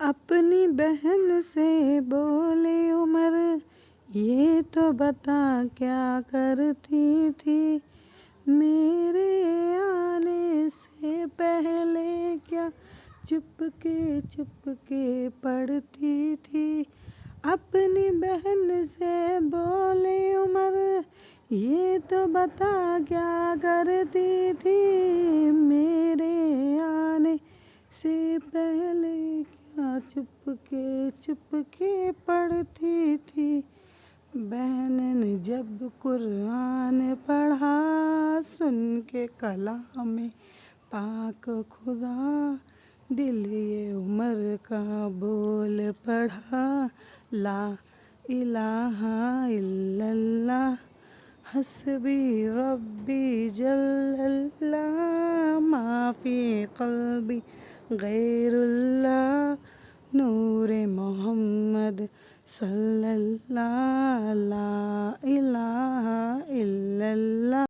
अपनी बहन से बोले उमर, ये तो बता क्या करती थी, मेरे आने से पहले क्या चुपके चुपके पढ़ती थी। अपनी बहन से बोले उमर, ये तो बता क्या करती थी, मेरे आने से पहले क्या चुपके चुपके पढ़ती थी। बहन ने जब कुरान पढ़ा, सुन के कलाम पाक खुदा, दिल ये उमर का बोल पढ़ा, ला इलाहा इल्लल्लाह हस्बी रब्बी जल्लल्लाह, माफ़ी क़ल्बी गैरुल्लाह, नूरे मोहम्मद सल्लल्लाह, ला इलाहा इल्लल्लाह।